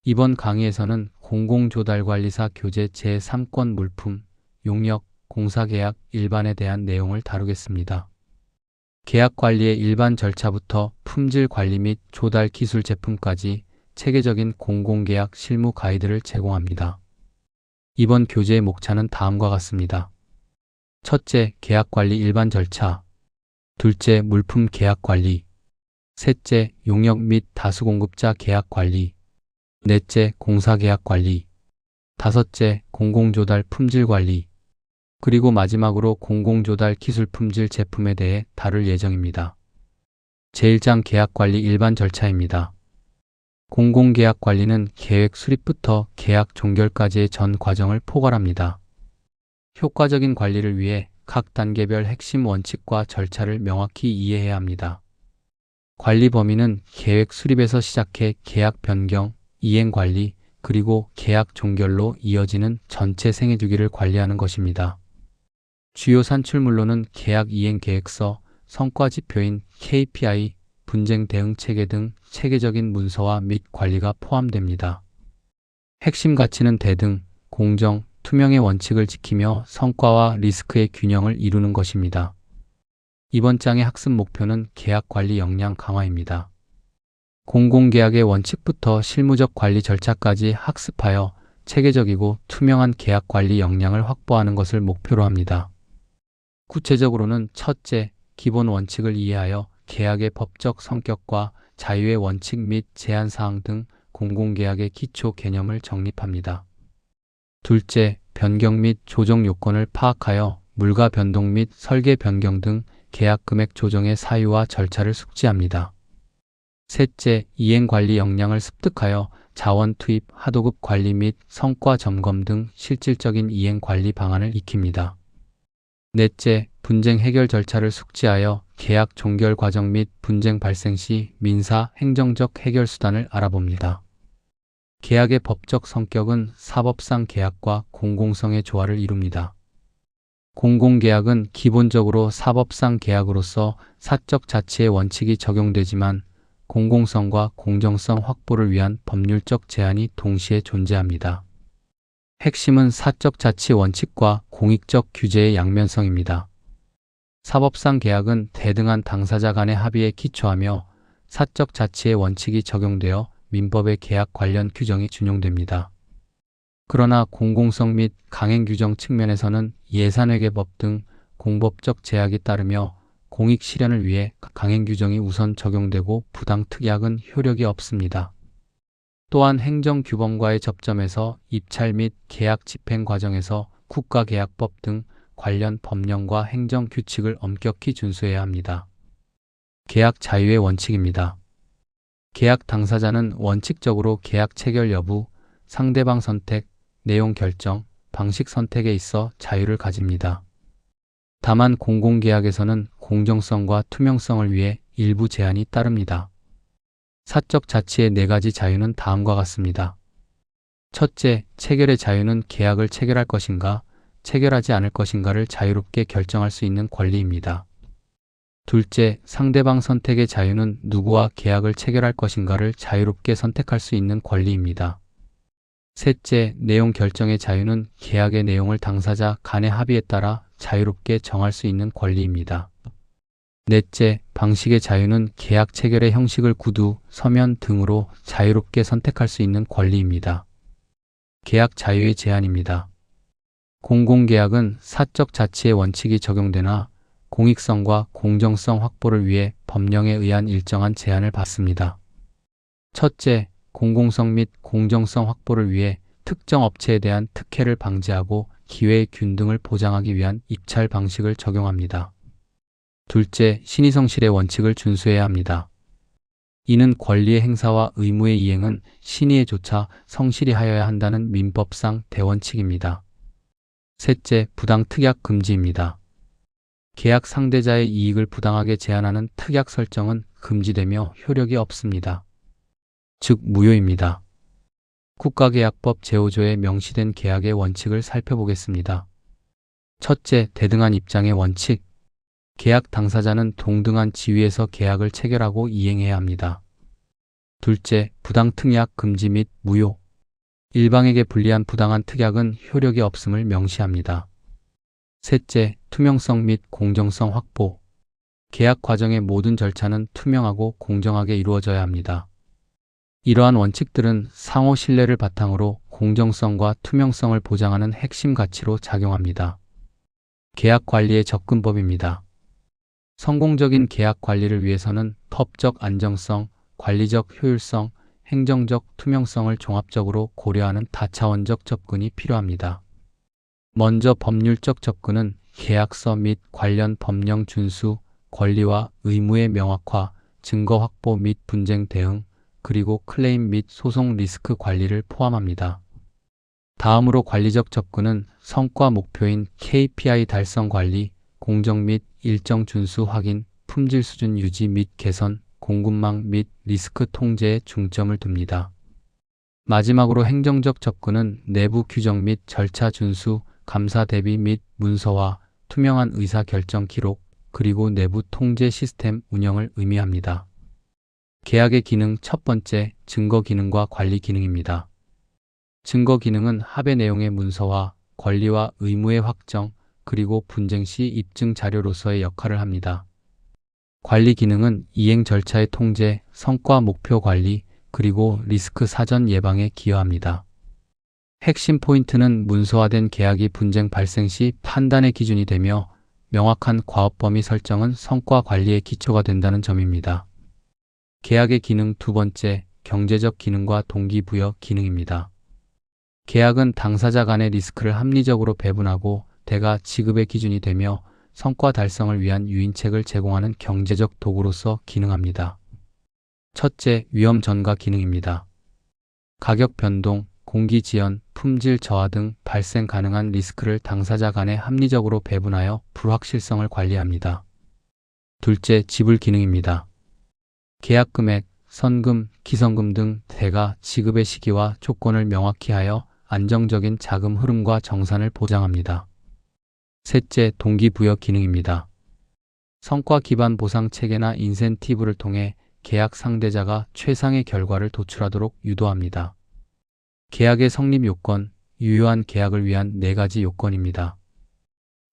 이번 강의에서는 공공조달관리사 교재 제3권 물품, 용역, 공사계약 일반에 대한 내용을 다루겠습니다. 계약관리의 일반 절차부터 품질관리 및 조달 기술 제품까지 체계적인 공공계약 실무 가이드를 제공합니다. 이번 교재의 목차는 다음과 같습니다. 첫째, 계약관리 일반 절차. 둘째, 물품 계약관리. 셋째, 용역 및 다수공급자 계약관리. 넷째, 공사계약관리. 다섯째, 공공조달 품질관리. 그리고 마지막으로 공공조달 기술품질 제품에 대해 다룰 예정입니다. 제1장 계약관리 일반 절차입니다. 공공계약관리는 계획 수립부터 계약 종결까지의 전 과정을 포괄합니다. 효과적인 관리를 위해 각 단계별 핵심 원칙과 절차를 명확히 이해해야 합니다. 관리 범위는 계획 수립에서 시작해 계약 변경, 이행 관리, 그리고 계약 종결로 이어지는 전체 생애주기를 관리하는 것입니다. 주요 산출물로는 계약 이행 계획서, 성과 지표인 KPI, 분쟁 대응 체계 등 체계적인 문서화 및 관리가 포함됩니다. 핵심 가치는 대등, 공정, 투명의 원칙을 지키며 성과와 리스크의 균형을 이루는 것입니다. 이번 장의 학습 목표는 계약 관리 역량 강화입니다. 공공계약의 원칙부터 실무적 관리 절차까지 학습하여 체계적이고 투명한 계약 관리 역량을 확보하는 것을 목표로 합니다. 구체적으로는 첫째, 기본 원칙을 이해하여 계약의 법적 성격과 자유의 원칙 및 제한사항 등 공공계약의 기초 개념을 정립합니다. 둘째, 변경 및 조정 요건을 파악하여 물가 변동 및 설계 변경 등 계약 금액 조정의 사유와 절차를 숙지합니다. 셋째, 이행관리 역량을 습득하여 자원 투입, 하도급 관리 및 성과 점검 등 실질적인 이행관리 방안을 익힙니다. 넷째, 분쟁 해결 절차를 숙지하여 계약 종결 과정 및 분쟁 발생 시 민사, 행정적 해결 수단을 알아봅니다. 계약의 법적 성격은 사법상 계약과 공공성의 조화를 이룹니다. 공공계약은 기본적으로 사법상 계약으로서 사적 자치의 원칙이 적용되지만 공공성과 공정성 확보를 위한 법률적 제한이 동시에 존재합니다. 핵심은 사적 자치 원칙과 공익적 규제의 양면성입니다. 사법상 계약은 대등한 당사자 간의 합의에 기초하며 사적 자치의 원칙이 적용되어 민법의 계약 관련 규정이 준용됩니다. 그러나 공공성 및 강행 규정 측면에서는 예산회계법 등 공법적 제약이 따르며 공익 실현을 위해 강행 규정이 우선 적용되고 부당 특약은 효력이 없습니다. 또한 행정규범과의 접점에서 입찰 및 계약 집행 과정에서 국가계약법 등 관련 법령과 행정규칙을 엄격히 준수해야 합니다. 계약 자유의 원칙입니다. 계약 당사자는 원칙적으로 계약 체결 여부, 상대방 선택, 내용 결정, 방식 선택에 있어 자유를 가집니다. 다만 공공계약에서는 공정성과 투명성을 위해 일부 제한이 따릅니다. 사적 자치의 4가지 자유는 다음과 같습니다. 첫째, 체결의 자유는 계약을 체결할 것인가, 체결하지 않을 것인가를 자유롭게 결정할 수 있는 권리입니다. 둘째, 상대방 선택의 자유는 누구와 계약을 체결할 것인가를 자유롭게 선택할 수 있는 권리입니다. 셋째, 내용 결정의 자유는 계약의 내용을 당사자 간의 합의에 따라 자유롭게 정할 수 있는 권리입니다. 넷째, 방식의 자유는 계약 체결의 형식을 구두, 서면 등으로 자유롭게 선택할 수 있는 권리입니다. 계약 자유의 제한입니다. 공공계약은 사적 자치의 원칙이 적용되나 공익성과 공정성 확보를 위해 법령에 의한 일정한 제한을 받습니다. 첫째, 공공성 및 공정성 확보를 위해 특정 업체에 대한 특혜를 방지하고 기회의 균등을 보장하기 위한 입찰 방식을 적용합니다. 둘째, 신의성실의 원칙을 준수해야 합니다. 이는 권리의 행사와 의무의 이행은 신의에 조차 성실히 하여야 한다는 민법상 대원칙입니다. 셋째, 부당 특약 금지입니다. 계약 상대자의 이익을 부당하게 제한하는 특약 설정은 금지되며 효력이 없습니다. 즉 무효입니다. 국가계약법 제5조에 명시된 계약의 원칙을 살펴보겠습니다. 첫째, 대등한 입장의 원칙. 계약 당사자는 동등한 지위에서 계약을 체결하고 이행해야 합니다. 둘째, 부당 특약 금지 및 무효. 일방에게 불리한 부당한 특약은 효력이 없음을 명시합니다. 셋째, 투명성 및 공정성 확보. 계약 과정의 모든 절차는 투명하고 공정하게 이루어져야 합니다. 이러한 원칙들은 상호 신뢰를 바탕으로 공정성과 투명성을 보장하는 핵심 가치로 작용합니다. 계약 관리의 접근법입니다. 성공적인 계약 관리를 위해서는 법적 안정성, 관리적 효율성, 행정적 투명성을 종합적으로 고려하는 다차원적 접근이 필요합니다. 먼저 법률적 접근은 계약서 및 관련 법령 준수, 권리와 의무의 명확화, 증거 확보 및 분쟁 대응, 그리고 클레임 및 소송 리스크 관리를 포함합니다. 다음으로 관리적 접근은 성과 목표인 KPI 달성 관리, 공정 및 일정 준수 확인, 품질 수준 유지 및 개선, 공급망 및 리스크 통제에 중점을 둡니다. 마지막으로 행정적 접근은 내부 규정 및 절차 준수, 감사 대비 및 문서화, 투명한 의사결정 기록, 그리고 내부 통제 시스템 운영을 의미합니다. 계약의 기능 첫 번째, 증거 기능과 관리 기능입니다. 증거 기능은 합의 내용의 문서화, 권리와 의무의 확정, 그리고 분쟁 시 입증 자료로서의 역할을 합니다. 관리 기능은 이행 절차의 통제, 성과 목표 관리, 그리고 리스크 사전 예방에 기여합니다. 핵심 포인트는 문서화된 계약이 분쟁 발생 시 판단의 기준이 되며 명확한 과업 범위 설정은 성과 관리의 기초가 된다는 점입니다. 계약의 기능 두 번째, 경제적 기능과 동기부여 기능입니다. 계약은 당사자 간의 리스크를 합리적으로 배분하고 대가 지급의 기준이 되며 성과 달성을 위한 유인책을 제공하는 경제적 도구로서 기능합니다. 첫째, 위험 전가 기능입니다. 가격 변동, 공기 지연, 품질 저하 등 발생 가능한 리스크를 당사자 간에 합리적으로 배분하여 불확실성을 관리합니다. 둘째, 지불 기능입니다. 계약 금액, 선금, 기성금 등 대가 지급의 시기와 조건을 명확히 하여 안정적인 자금 흐름과 정산을 보장합니다. 셋째, 동기부여 기능입니다. 성과 기반 보상 체계나 인센티브를 통해 계약 상대자가 최상의 결과를 도출하도록 유도합니다. 계약의 성립 요건, 유효한 계약을 위한 4가지 요건입니다.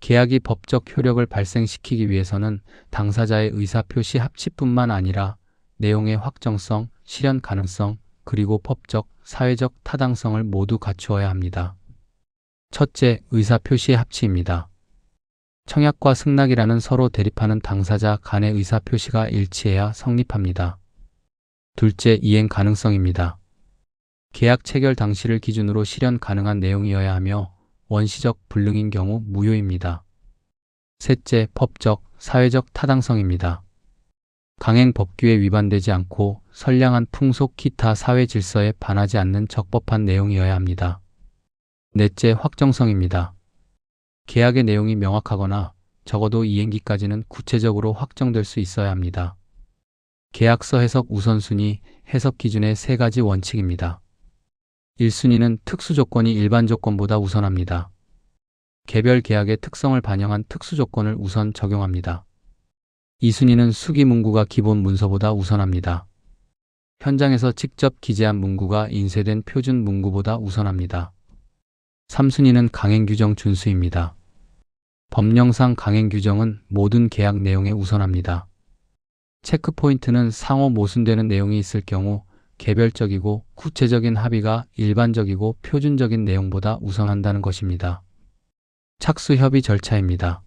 계약이 법적 효력을 발생시키기 위해서는 당사자의 의사표시 합치뿐만 아니라 내용의 확정성, 실현 가능성, 그리고 법적, 사회적 타당성을 모두 갖추어야 합니다. 첫째, 의사표시의 합치입니다. 청약과 승낙이라는 서로 대립하는 당사자 간의 의사표시가 일치해야 성립합니다. 둘째, 이행 가능성입니다. 계약 체결 당시를 기준으로 실현 가능한 내용이어야 하며 원시적 불능인 경우 무효입니다. 셋째, 법적, 사회적 타당성입니다. 강행 법규에 위반되지 않고 선량한 풍속 기타 사회 질서에 반하지 않는 적법한 내용이어야 합니다. 넷째, 확정성입니다. 계약의 내용이 명확하거나 적어도 이행기까지는 구체적으로 확정될 수 있어야 합니다. 계약서 해석 우선순위, 해석 기준의 3가지 원칙입니다. 1순위는 특수 조건이 일반 조건보다 우선합니다. 개별 계약의 특성을 반영한 특수 조건을 우선 적용합니다. 2순위는 수기 문구가 기본 문서보다 우선합니다. 현장에서 직접 기재한 문구가 인쇄된 표준 문구보다 우선합니다. 3순위는 강행 규정 준수입니다. 법령상 강행 규정은 모든 계약 내용에 우선합니다. 체크 포인트는 상호 모순되는 내용이 있을 경우 개별적이고 구체적인 합의가 일반적이고 표준적인 내용보다 우선한다는 것입니다. 착수 협의 절차입니다.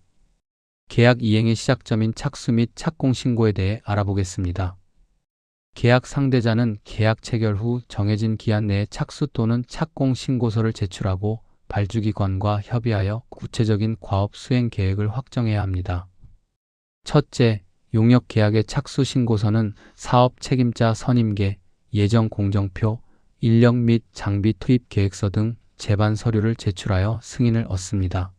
계약 이행의 시작점인 착수 및 착공 신고에 대해 알아보겠습니다. 계약 상대자는 계약 체결 후 정해진 기한 내에 착수 또는 착공 신고서를 제출하고 발주기관과 협의하여 구체적인 과업 수행 계획을 확정해야 합니다. 첫째, 용역 계약의 착수 신고서는 사업 책임자 선임계, 예정 공정표, 인력 및 장비 투입 계획서 등 제반 서류를 제출하여 승인을 얻습니다.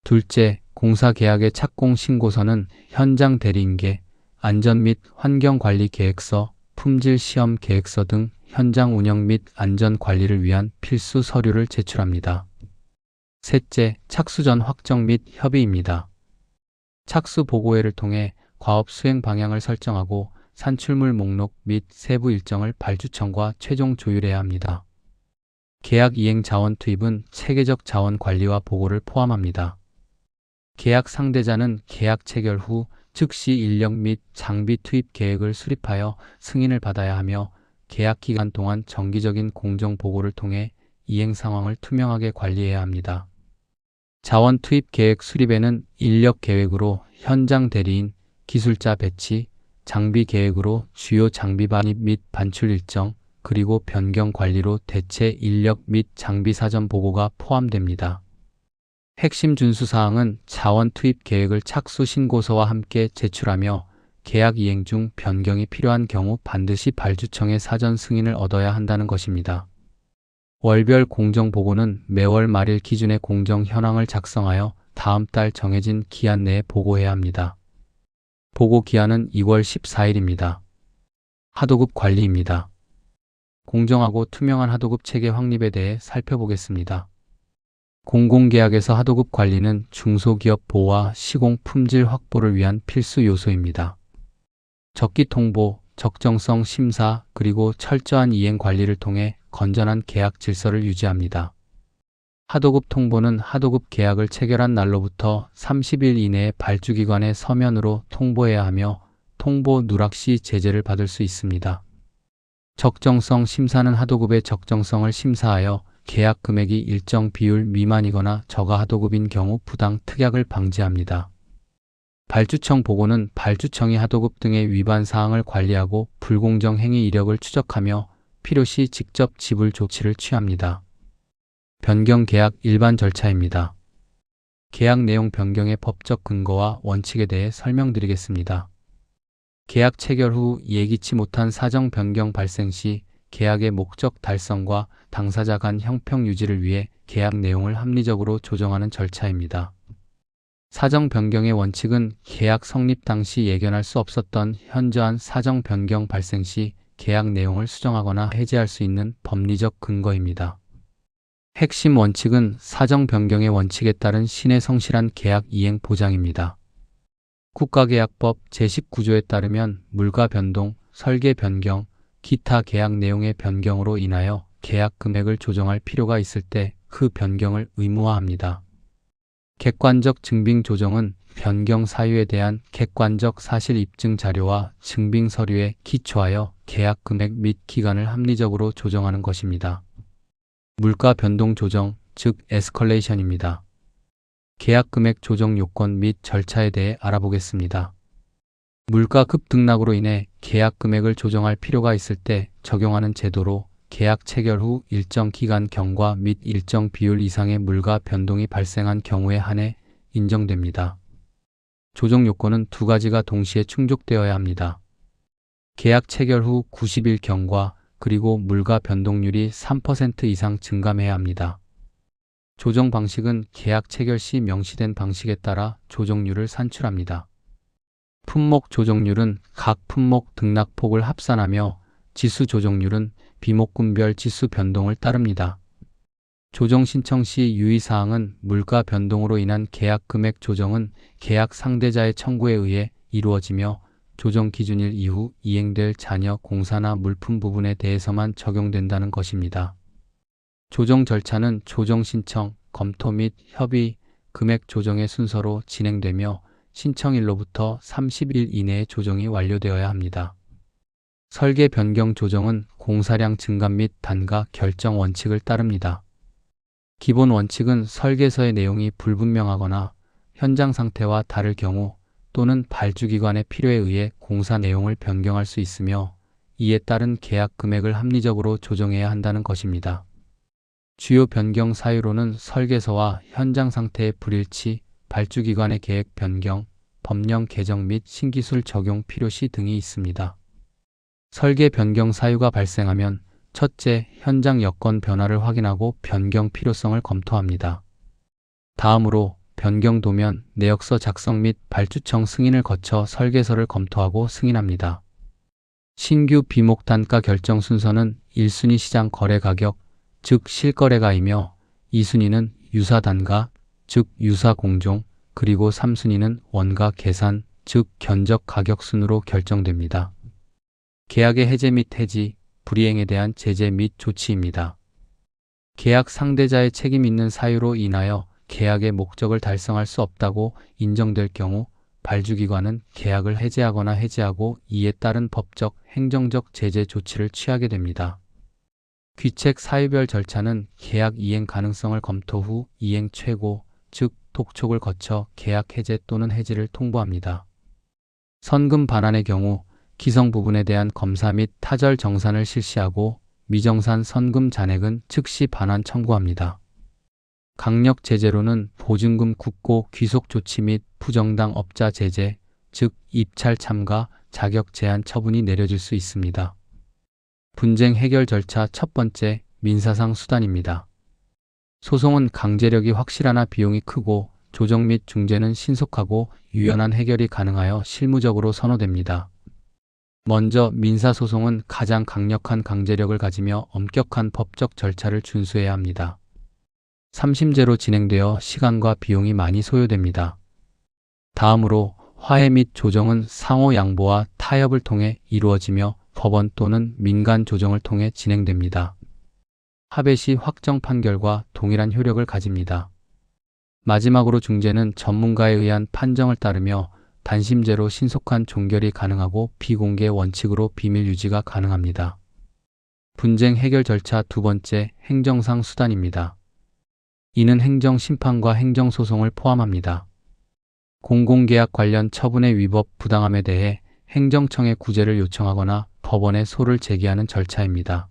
둘째, 공사 계약의 착공 신고서는 현장 대리인계, 안전 및 환경 관리 계획서, 품질 시험 계획서 등 현장 운영 및 안전 관리를 위한 필수 서류를 제출합니다. 셋째, 착수 전 확정 및 협의입니다. 착수 보고회를 통해 과업 수행 방향을 설정하고 산출물 목록 및 세부 일정을 발주청과 최종 조율해야 합니다. 계약 이행 자원 투입은 체계적 자원 관리와 보고를 포함합니다. 계약 상대자는 계약 체결 후 즉시 인력 및 장비 투입 계획을 수립하여 승인을 받아야 하며 계약 기간 동안 정기적인 공정 보고를 통해 이행 상황을 투명하게 관리해야 합니다. 자원 투입 계획 수립에는 인력 계획으로 현장 대리인, 기술자 배치, 장비 계획으로 주요 장비 반입 및 반출 일정, 그리고 변경 관리로 대체 인력 및 장비 사전 보고가 포함됩니다. 핵심 준수사항은 자원 투입 계획을 착수 신고서와 함께 제출하며 계약 이행 중 변경이 필요한 경우 반드시 발주청의 사전 승인을 얻어야 한다는 것입니다. 월별 공정 보고는 매월 말일 기준의 공정 현황을 작성하여 다음 달 정해진 기한 내에 보고해야 합니다. 보고 기한은 2월 14일입니다. 하도급 관리입니다. 공정하고 투명한 하도급 체계 확립에 대해 살펴보겠습니다. 공공계약에서 하도급 관리는 중소기업 보호와 시공 품질 확보를 위한 필수 요소입니다. 적기 통보, 적정성 심사, 그리고 철저한 이행 관리를 통해 건전한 계약 질서를 유지합니다. 하도급 통보는 하도급 계약을 체결한 날로부터 30일 이내에 발주기관에 서면으로 통보해야 하며 통보 누락 시 제재를 받을 수 있습니다. 적정성 심사는 하도급의 적정성을 심사하여 계약 금액이 일정 비율 미만이거나 저가 하도급인 경우 부당 특약을 방지합니다. 발주청 보고는 발주청이 하도급 등의 위반 사항을 관리하고 불공정 행위 이력을 추적하며 필요시 직접 지불 조치를 취합니다. 변경 계약 일반 절차입니다. 계약 내용 변경의 법적 근거와 원칙에 대해 설명드리겠습니다. 계약 체결 후 예기치 못한 사정 변경 발생 시 계약의 목적 달성과 당사자 간 형평 유지를 위해 계약 내용을 합리적으로 조정하는 절차입니다. 사정 변경의 원칙은 계약 성립 당시 예견할 수 없었던 현저한 사정 변경 발생 시 계약 내용을 수정하거나 해제할 수 있는 법리적 근거입니다. 핵심 원칙은 사정 변경의 원칙에 따른 신의 성실한 계약 이행 보장입니다. 국가계약법 제19조에 따르면 물가 변동, 설계 변경, 기타 계약 내용의 변경으로 인하여 계약 금액을 조정할 필요가 있을 때 그 변경을 의무화합니다. 객관적 증빙 조정은 변경 사유에 대한 객관적 사실 입증 자료와 증빙 서류에 기초하여 계약 금액 및 기간을 합리적으로 조정하는 것입니다. 물가 변동 조정, 즉 에스컬레이션입니다. 계약 금액 조정 요건 및 절차에 대해 알아보겠습니다. 물가 급등락으로 인해 계약 금액을 조정할 필요가 있을 때 적용하는 제도로 계약 체결 후 일정 기간 경과 및 일정 비율 이상의 물가 변동이 발생한 경우에 한해 인정됩니다. 조정 요건은 두 가지가 동시에 충족되어야 합니다. 계약 체결 후 90일 경과, 그리고 물가 변동률이 3% 이상 증감해야 합니다. 조정 방식은 계약 체결 시 명시된 방식에 따라 조정률을 산출합니다. 품목 조정률은 각 품목 등락폭을 합산하며 지수 조정률은 비목군별 지수 변동을 따릅니다. 조정 신청 시 유의사항은 물가 변동으로 인한 계약 금액 조정은 계약 상대자의 청구에 의해 이루어지며 조정 기준일 이후 이행될 잔여 공사나 물품 부분에 대해서만 적용된다는 것입니다. 조정 절차는 조정 신청, 검토 및 협의, 금액 조정의 순서로 진행되며 신청일로부터 30일 이내에 조정이 완료되어야 합니다. 설계 변경 조정은 공사량 증감 및 단가 결정 원칙을 따릅니다. 기본 원칙은 설계서의 내용이 불분명하거나 현장 상태와 다를 경우 또는 발주기관의 필요에 의해 공사 내용을 변경할 수 있으며 이에 따른 계약 금액을 합리적으로 조정해야 한다는 것입니다. 주요 변경 사유로는 설계서와 현장 상태의 불일치, 발주기관의 계획 변경, 법령 개정 및 신기술 적용 필요시 등이 있습니다. 설계 변경 사유가 발생하면 첫째, 현장 여건 변화를 확인하고 변경 필요성을 검토합니다. 다음으로 변경 도면, 내역서 작성 및 발주청 승인을 거쳐 설계서를 검토하고 승인합니다. 신규 비목 단가 결정 순서는 1순위 시장 거래 가격, 즉 실거래가이며 2순위는 유사 단가, 즉 유사 공정, 그리고 3순위는 원가 계산, 즉 견적 가격 순으로 결정됩니다. 계약의 해제 및 해지, 불이행에 대한 제재 및 조치입니다. 계약 상대자의 책임 있는 사유로 인하여 계약의 목적을 달성할 수 없다고 인정될 경우 발주기관은 계약을 해제하거나 해지하고 이에 따른 법적, 행정적 제재 조치를 취하게 됩니다. 귀책 사유별 절차는 계약 이행 가능성을 검토 후 이행 최고, 즉 독촉을 거쳐 계약 해제 또는 해지를 통보합니다. 선금 반환의 경우 기성 부분에 대한 검사 및 타절 정산을 실시하고 미정산 선금 잔액은 즉시 반환 청구합니다. 강력 제재로는 보증금 국고 귀속 조치 및 부정당 업자 제재, 즉 입찰 참가, 자격 제한 처분이 내려질 수 있습니다. 분쟁 해결 절차 첫 번째, 민사상 수단입니다. 소송은 강제력이 확실하나 비용이 크고 조정 및 중재는 신속하고 유연한 해결이 가능하여 실무적으로 선호됩니다. 먼저 민사소송은 가장 강력한 강제력을 가지며 엄격한 법적 절차를 준수해야 합니다. 3심제로 진행되어 시간과 비용이 많이 소요됩니다. 다음으로 화해 및 조정은 상호 양보와 타협을 통해 이루어지며 법원 또는 민간 조정을 통해 진행됩니다. 합의 시 확정 판결과 동일한 효력을 가집니다. 마지막으로 중재는 전문가에 의한 판정을 따르며 단심제로 신속한 종결이 가능하고 비공개 원칙으로 비밀 유지가 가능합니다. 분쟁 해결 절차 두 번째, 행정상 수단입니다. 이는 행정심판과 행정소송을 포함합니다. 공공계약 관련 처분의 위법 부당함에 대해 행정청에 구제를 요청하거나 법원에 소를 제기하는 절차입니다.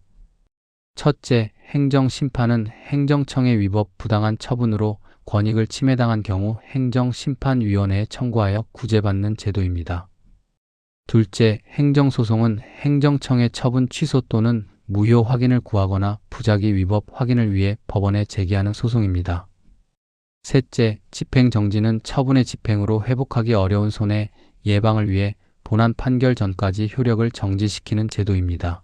첫째, 행정심판은 행정청의 위법 부당한 처분으로 권익을 침해당한 경우 행정심판위원회에 청구하여 구제받는 제도입니다. 둘째, 행정소송은 행정청의 처분 취소 또는 무효 확인을 구하거나 부작위 위법 확인을 위해 법원에 제기하는 소송입니다. 셋째, 집행정지는 처분의 집행으로 회복하기 어려운 손해 예방을 위해 본안 판결 전까지 효력을 정지시키는 제도입니다.